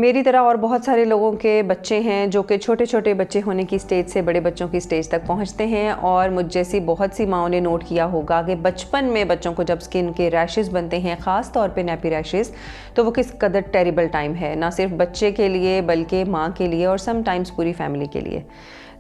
मेरी तरह और बहुत सारे लोगों के बच्चे हैं जो कि छोटे छोटे बच्चे होने की स्टेज से बड़े बच्चों की स्टेज तक पहुंचते हैं, और मुझ जैसी बहुत सी माँओं ने नोट किया होगा कि बचपन में बच्चों को जब स्किन के रैशेस बनते हैं, ख़ास तौर पे नैपी रैशेस, तो वो किस कदर टेरिबल टाइम है, ना सिर्फ बच्चे के लिए बल्कि माँ के लिए और समटाइम्स पूरी फैमिली के लिए।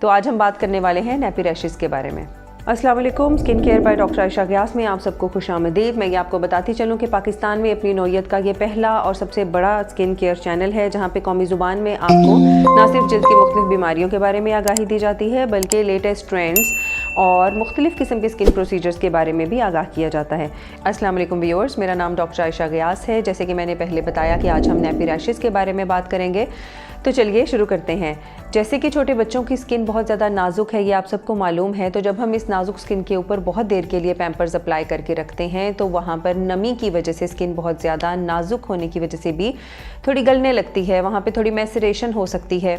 तो आज हम बात करने वाले हैं नैपी रैशेस के बारे में। अस्सलाम वालेकुम, skin care by doctor Ayesha Geass में आप सबको खुशामदीद। मैं ये आपको बताती चलूँ कि पाकिस्तान में अपनी नौयत का ये पहला और सबसे बड़ा स्किन केयर चैनल है जहाँ पे कौमी ज़ुबान में आपको ना सिर्फ जिल्द की मुख्तलिफ बीमारियों के बारे में आगाही दी जाती है, बल्कि लेटेस्ट ट्रेंड्स और मुख्तलिफ किस्म के स्किन प्रोसीजर्स के बारे में भी आगाह किया जाता है। अस्सलाम वालेकुम व्यूअर्स, मेरा नाम डॉक्टर आयशा गियास है। जैसे कि मैंने पहले बताया कि आज हम नैपी रैशेस के बारे में बात करेंगे, तो चलिए शुरू करते हैं। जैसे कि छोटे बच्चों की स्किन बहुत ज़्यादा नाजुक है, ये आप सबको मालूम है। तो जब हम इस नाजुक स्किन के ऊपर बहुत देर के लिए पैम्पर्स अप्लाई करके रखते हैं तो वहाँ पर नमी की वजह से स्किन बहुत ज़्यादा नाजुक होने की वजह से भी थोड़ी गलने लगती है, वहाँ पे थोड़ी मैसरेशन हो सकती है।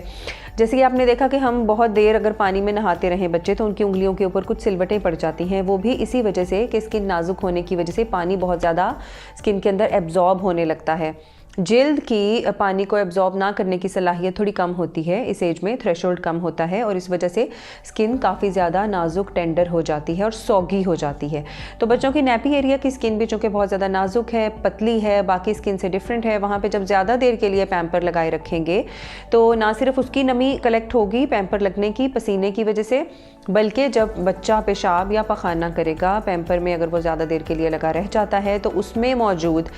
जैसे कि आपने देखा कि हम बहुत देर अगर पानी में नहाते रहें बच्चे तो उनकी उंगलियों के ऊपर कुछ सिलवटें पड़ जाती हैं, वो भी इसी वजह से कि स्किन नाजुक होने की वजह से पानी बहुत ज़्यादा स्किन के अंदर एब्जॉर्ब होने लगता है। जिल्द की पानी को एब्जॉर्ब ना करने की सलाहियत थोड़ी कम होती है, इस एज में थ्रेशोल्ड कम होता है और इस वजह से स्किन काफ़ी ज़्यादा नाजुक टेंडर हो जाती है और सॉगी हो जाती है। तो बच्चों की नैपी एरिया की स्किन भी चूँकि बहुत ज़्यादा नाजुक है, पतली है, बाकी स्किन से डिफरेंट है, वहाँ पे जब ज़्यादा देर के लिए पैम्पर लगाए रखेंगे तो ना सिर्फ उसकी नमी कलेक्ट होगी पैम्पर लगने की पसीने की वजह से, बल्कि जब बच्चा पेशाब या पखाना करेगा पैम्पर में अगर वो ज़्यादा देर के लिए लगा रह जाता है तो उसमें मौजूद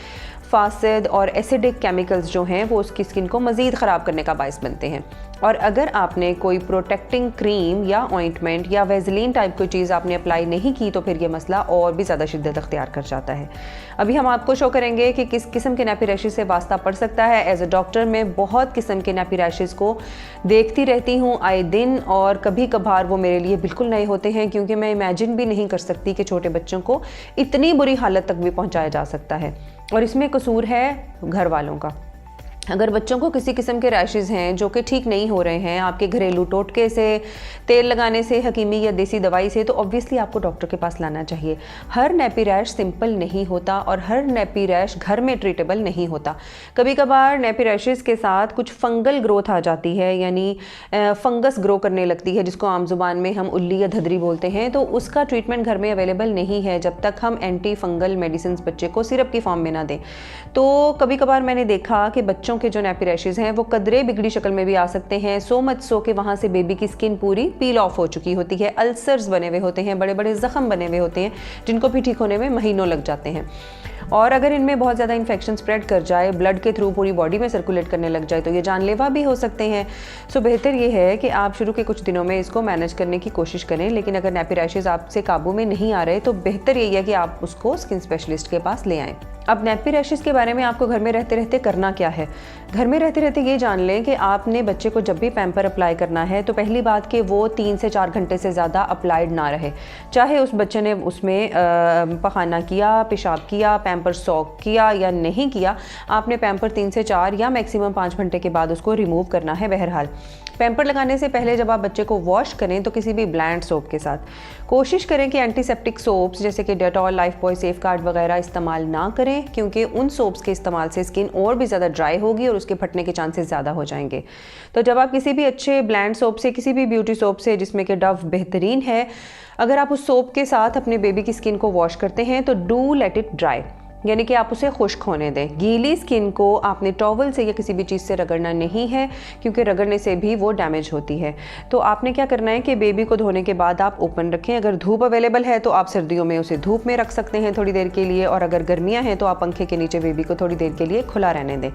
फासिद और एसिडिक केमिकल्स जो हैं वो उसकी स्किन को मज़ीद ख़राब करने का बायस बनते हैं। और अगर आपने कोई प्रोटेक्टिंग क्रीम या ऑइंटमेंट या वेज़लीन टाइप कोई चीज़ आपने अप्लाई नहीं की तो फिर ये मसला और भी ज़्यादा शिद्दत अख्तियार कर जाता है। अभी हम आपको शो करेंगे कि किस किस्म के नैपी रैशेस से वास्ता पड़ सकता है। एज अ डॉक्टर मैं बहुत किस्म के नैपी रैशेस को देखती रहती हूँ आए दिन, और कभी कभार वो मेरे लिए बिल्कुल नए होते हैं, क्योंकि मैं इमेजिन भी नहीं कर सकती कि छोटे बच्चों को इतनी बुरी हालत तक भी पहुँचाया जा सकता है। और इसमें कसूर है घर वालों का। अगर बच्चों को किसी किस्म के रैशेस हैं जो कि ठीक नहीं हो रहे हैं आपके घरेलू टोटके से, तेल लगाने से, हकीमी या देसी दवाई से, तो ऑब्वियसली आपको डॉक्टर के पास लाना चाहिए। हर नैपी रैश सिंपल नहीं होता और हर नैपी रैश घर में ट्रीटेबल नहीं होता। कभी कभार नैपी रैशेस के साथ कुछ फंगल ग्रोथ आ जाती है, यानी फंगस ग्रो करने लगती है, जिसको आम जुबान में हम उल्ली या धदरी बोलते हैं। तो उसका ट्रीटमेंट घर में अवेलेबल नहीं है जब तक हम एंटी फंगल मेडिसिन बच्चे को सिरप की फॉर्म में ना दें। तो कभी कभार मैंने देखा कि बच्चों के जो नैपी रैशेस हैं वो कदरे बिगड़ी शक्ल में भी आ सकते हैं, सो मच सो कि वहाँ से बेबी की स्किन पूरी पील ऑफ हो चुकी होती है, अल्सर्स बने हुए होते हैं, बड़े बड़े ज़ख्म बने हुए होते हैं जिनको भी ठीक होने में महीनों लग जाते हैं। और अगर इनमें बहुत ज़्यादा इन्फेक्शन स्प्रेड कर जाए, ब्लड के थ्रू पूरी बॉडी में सर्कुलेट करने लग जाए, तो ये जानलेवा भी हो सकते हैं। सो बेहतर ये है कि आप शुरू के कुछ दिनों में इसको मैनेज करने की कोशिश करें, लेकिन अगर नैपी रैशेस आपसे काबू में नहीं आ रहे तो बेहतर यही है कि आप उसको स्किन स्पेशलिस्ट के पास ले आएँ। अब नैपी रैशेस के बारे में आपको घर में रहते रहते करना क्या है। घर में रहते रहते ये जान लें कि आपने बच्चे को जब भी पैम्पर अप्लाई करना है तो पहली बात कि वो 3 से 4 घंटे से ज़्यादा अप्लाइड ना रहे। चाहे उस बच्चे ने उसमें पखाना किया, पेशाब किया, पैम्पर सॉक किया या नहीं किया, आपने पैम्पर 3 से 4 या मैक्सिमम 5 घंटे के बाद उसको रिमूव करना है। बहरहाल पैम्पर लगाने से पहले जब आप बच्चे को वॉश करें तो किसी भी ब्लैंड सोप के साथ कोशिश करें कि एंटीसेप्टिक सोप्स जैसे कि डेटॉल, लाइफबॉय, सेफगार्ड वगैरह इस्तेमाल ना करें, क्योंकि उन सोप्स के इस्तेमाल से स्किन और भी ज़्यादा ड्राई होगी और उसके फटने के चांसेस ज़्यादा हो जाएंगे। तो जब आप किसी भी अच्छे ब्लैंड सोप से, किसी भी ब्यूटी सोप से जिसमें कि डव बेहतरीन है, अगर आप उस सोप के साथ अपने बेबी की स्किन को वॉश करते हैं तो डू लेट इट ड्राई, यानी कि आप उसे खुश्क होने दें। गीली स्किन को आपने टॉवल से या किसी भी चीज़ से रगड़ना नहीं है, क्योंकि रगड़ने से भी वो डैमेज होती है। तो आपने क्या करना है कि बेबी को धोने के बाद आप ओपन रखें। अगर धूप अवेलेबल है तो आप सर्दियों में उसे धूप में रख सकते हैं थोड़ी देर के लिए, और अगर गर्मियाँ हैं तो आप पंखे के नीचे बेबी को थोड़ी देर के लिए खुला रहने दें।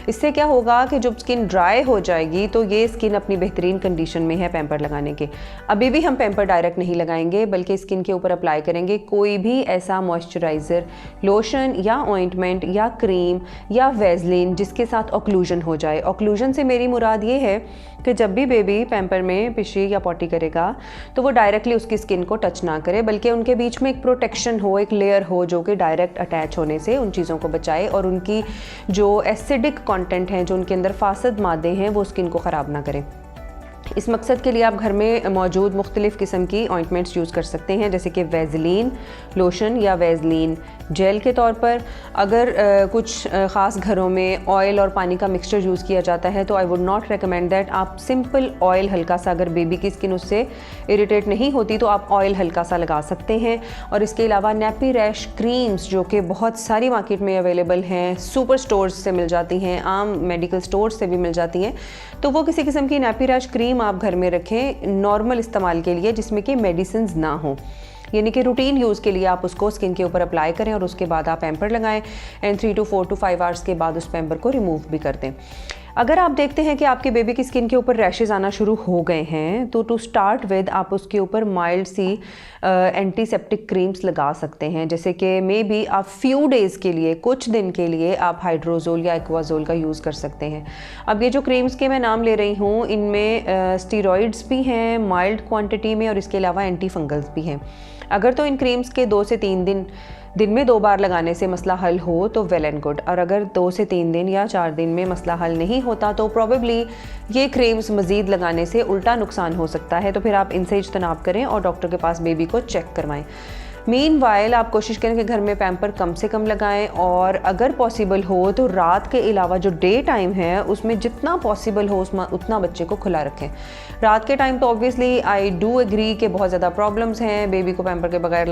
इससे क्या होगा कि जब स्किन ड्राई हो जाएगी तो ये स्किन अपनी बेहतरीन कंडीशन में है पैम्पर लगाने के। अभी भी हम पैम्पर डायरेक्ट नहीं लगाएंगे, बल्कि स्किन के ऊपर अप्लाई करेंगे कोई भी ऐसा मॉइस्चराइज़र, लोशन या ऑइंटमेंट या क्रीम या वेज़लीन जिसके साथ ऑक्लूजन हो जाए। ऑक्लूजन से मेरी मुराद ये है कि जब भी बेबी पैम्पर में पिशी या पॉटी करेगा तो वो डायरेक्टली उसकी स्किन को टच ना करे, बल्कि उनके बीच में एक प्रोटेक्शन हो, एक लेयर हो जो कि डायरेक्ट अटैच होने से उन चीज़ों को बचाए और उनकी जो एसिडिक कंटेंट हैं, जो उनके अंदर फासद मादे हैं, वो स्किन को ख़राब ना करें। इस मकसद के लिए आप घर में मौजूद मुख्तलिफ़ किस्म की ऑइंटमेंट्स यूज़ कर सकते हैं, जैसे कि वेज़लीन लोशन या वेज़लीन जेल के तौर पर अगर कुछ ख़ास घरों में ऑयल और पानी का मिक्सचर यूज़ किया जाता है तो I would not recommend that. आप सिंपल ऑयल हल्का सा, अगर बेबी की स्किन उससे इरिटेट नहीं होती तो आप ऑयल हल्का सा लगा सकते हैं। और इसके अलावा नैपी रैश क्रीम्स जो कि बहुत सारी मार्केट में अवेलेबल हैं, सुपर स्टोर्स से मिल जाती हैं, आम मेडिकल स्टोर्स से भी मिल जाती हैं, तो वो किसी किस्म की नैपी रैश क्रीम आप घर में रखें नॉर्मल इस्तेमाल के लिए, जिसमें कि मेडिसिन ना हो, यानी कि रूटीन यूज़ के लिए आप उसको स्किन के ऊपर अप्लाई करें और उसके बाद आप पैम्पर लगाएं एंड 3 to 4 to 5 आवर्स के बाद उस पैम्पर को रिमूव भी कर दें। अगर आप देखते हैं कि आपके बेबी की स्किन के ऊपर रैशेज़ आना शुरू हो गए हैं तो टू स्टार्ट विद आप उसके ऊपर माइल्ड सी एंटीसेप्टिक क्रीम्स लगा सकते हैं, जैसे कि मे बी आप फ्यू डेज़ के लिए, कुछ दिन के लिए आप हाइड्रोजोल या एक्वाजोल का यूज़ कर सकते हैं। अब ये जो क्रीम्स के मैं नाम ले रही हूँ इनमें स्टीरॉइड्स भी हैं माइल्ड क्वांटिटी में और इसके अलावा एंटी फंगल्स भी हैं। अगर तो इन क्रीम्स के 2 से 3 दिन में 2 बार लगाने से मसला हल हो तो वेल एंड गुड, और अगर 2 से 3 दिन या 4 दिन में मसला हल नहीं होता तो प्रॉबेबली ये क्रीम्स मज़ीद लगाने से उल्टा नुकसान हो सकता है। तो फिर आप इनसे इज्तनाब करें और डॉक्टर के पास बेबी को चेक करवाएं। मीनवाइल आप कोशिश करें कि घर में पैम्पर कम से कम लगाएं और अगर पॉसिबल हो तो रात के अलावा जो डे टाइम है उसमें जितना पॉसिबल हो उतना बच्चे को खुला रखें। रात के टाइम तो ऑब्वियसली आई डू एग्री कि बहुत ज़्यादा प्रॉब्लम्स हैं, बेबी को पैम्पर के बगैर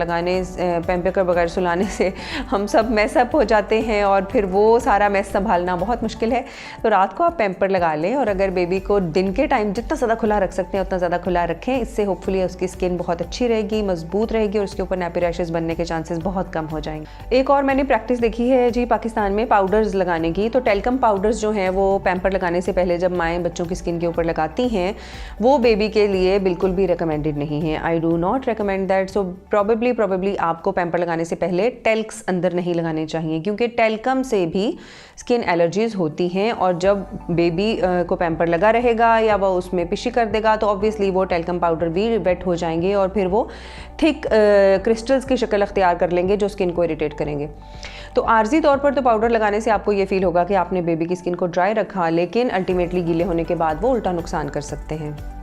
पैम्पर के बगैर सुलाने से हम सब मैसअप हो जाते हैं और फिर वो सारा मैस संभालना बहुत मुश्किल है। तो रात को आप पैम्पर लगा लें और अगर बेबी को दिन के टाइम जितना ज़्यादा खुला रख सकते हैं उतना ज़्यादा खुला रखें। इससे होपफुली उसकी स्किन बहुत अच्छी रहेगी, मजबूत रहेगी और उसके ऊपर नैपी रैशेस बनने के चांसेस बहुत कम हो जाएंगे। एक और मैंने प्रैक्टिस देखी है जी पाकिस्तान में पाउडर्स लगाने की। तो टेल्कम पाउडर्स जो हैं वो पैम्पर लगाने से पहले जब माएँ बच्चों की स्किन के ऊपर लगाती हैं वो बेबी के लिए बिल्कुल भी रिकमेंडेड नहीं है। I do not recommend that. So probably आपको पैम्पर लगाने से पहले टेल्क्स अंदर नहीं लगाने चाहिए क्योंकि टेल्कम से भी स्किन एलर्जीज होती हैं और जब बेबी को पैम्पर लगा रहेगा या वह उसमें पिशी कर देगा तो ऑब्वियसली वो टेल्कम पाउडर भी वेट हो जाएंगे और फिर वो थिक क्रिस्टल्स की शक्ल अख्तियार कर लेंगे जो स्किन को इरिटेट करेंगे। तो आर्जी तौर पर तो पाउडर लगाने से आपको ये फील होगा कि आपने बेबी की स्किन को ड्राई रखा, लेकिन अल्टीमेटली गीले होने के बाद वो उल्टा नुकसान कर सकते हैं।